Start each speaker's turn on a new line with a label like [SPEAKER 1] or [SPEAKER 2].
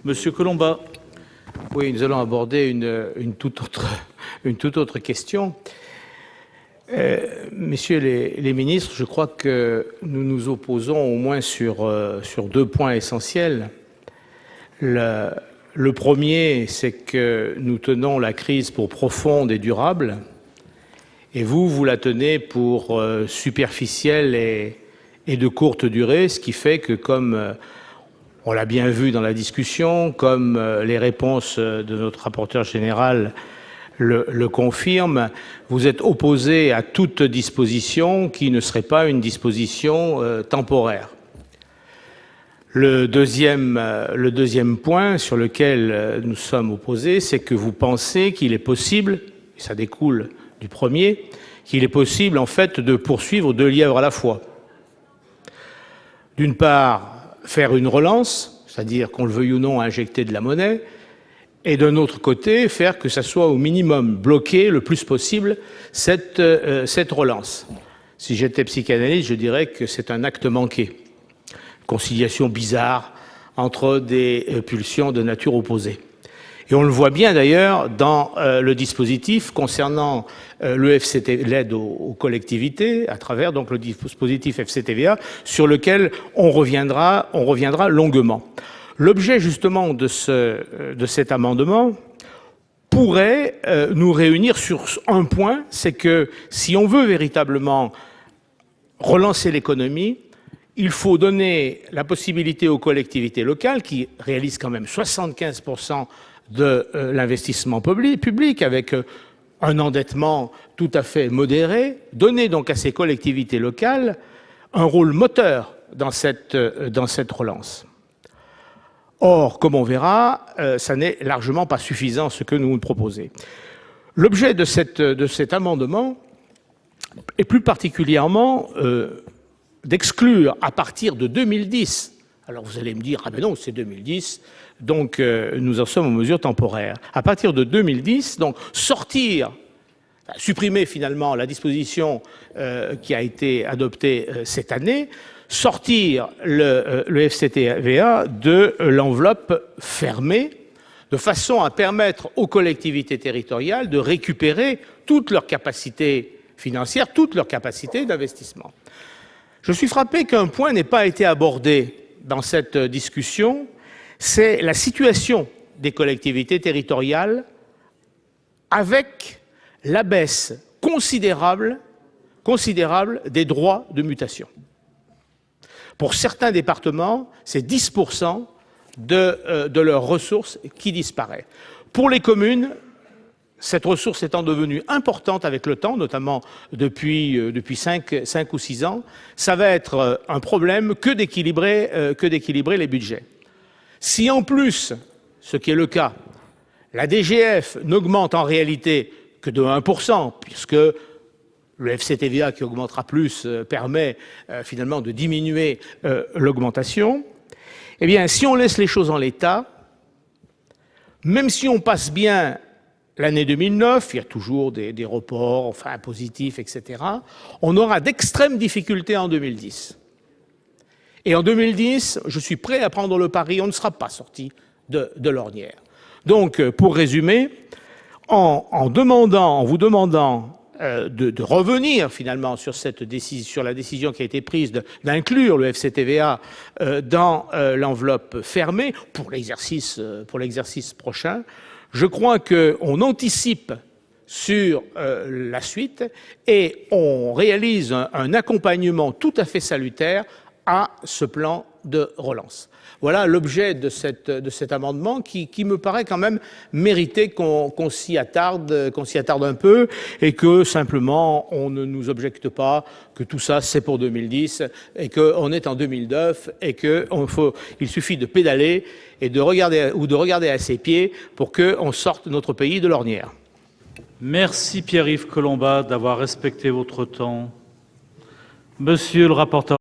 [SPEAKER 1] Monsieur Collombat.
[SPEAKER 2] Oui, nous allons aborder une toute autre question. Messieurs les ministres, je crois que nous nous opposons au moins sur 2 points essentiels. Le premier, c'est que nous tenons la crise pour profonde et durable, et vous la tenez pour superficielle et de courte durée, ce qui fait que, comme on l'a bien vu dans la discussion, comme les réponses de notre rapporteur général le confirment, vous êtes opposé à toute disposition qui ne serait pas une disposition temporaire. Le deuxième point sur lequel nous sommes opposés, c'est que vous pensez qu'il est possible, et ça découle du premier, qu'il est possible en fait de poursuivre 2 lièvres à la fois. D'une part, faire une relance, c'est-à-dire qu'on le veuille ou non injecter de la monnaie, et d'un autre côté, faire que ça soit au minimum bloqué le plus possible cette relance. Si j'étais psychanalyste, je dirais que c'est un acte manqué. Conciliation bizarre entre des pulsions de nature opposée. Et on le voit bien d'ailleurs dans le dispositif concernant l'aide aux collectivités, à travers donc le dispositif FCTVA, sur lequel on reviendra longuement. L'objet justement de cet amendement pourrait nous réunir sur un point, c'est que si on veut véritablement relancer l'économie, il faut donner la possibilité aux collectivités locales, qui réalisent quand même 75% de l'investissement public, avec un endettement tout à fait modéré, donner donc à ces collectivités locales un rôle moteur dans cette relance. Or, comme on verra, ça n'est largement pas suffisant ce que nous proposons. L'objet de cet amendement est plus particulièrement d'exclure à partir de 2010. Alors vous allez me dire, ah ben non, c'est 2010, donc nous en sommes aux mesures temporaires. À partir de 2010, donc supprimer finalement la disposition qui a été adoptée cette année, sortir le FCTVA de l'enveloppe fermée, de façon à permettre aux collectivités territoriales de récupérer toute leur capacité financière, toute leur capacité d'investissement. Je suis frappé qu'un point n'ait pas été abordé dans cette discussion, c'est la situation des collectivités territoriales avec la baisse considérable des droits de mutation. Pour certains départements, c'est 10% de leurs ressources qui disparaît. Pour les communes, cette ressource étant devenue importante avec le temps, notamment depuis 5 ou 6 ans, ça va être un problème que d'équilibrer les budgets. Si en plus, ce qui est le cas, la DGF n'augmente en réalité que de 1%, puisque le FCTVA qui augmentera plus permet finalement de diminuer l'augmentation, eh bien, si on laisse les choses en l'état, même si on passe bien l'année 2009, il y a toujours des reports, enfin positifs, etc., on aura d'extrêmes difficultés en 2010. Et en 2010, je suis prêt à prendre le pari, on ne sera pas sorti de l'ornière. Donc, pour résumer, en vous demandant de revenir finalement sur la décision qui a été prise d'inclure le FCTVA dans l'enveloppe fermée pour l'exercice prochain, je crois qu'on anticipe sur la suite et on réalise un accompagnement tout à fait salutaire à ce plan de relance. Voilà l'objet de cet amendement qui me paraît quand même mériter qu'on s'y attarde un peu et que simplement on ne nous objecte pas que tout ça c'est pour 2010 et qu'on est en 2009 et qu'il suffit de pédaler et de regarder à ses pieds pour qu'on sorte notre pays de l'ornière.
[SPEAKER 1] Merci Pierre-Yves Collombat d'avoir respecté votre temps. Monsieur le rapporteur.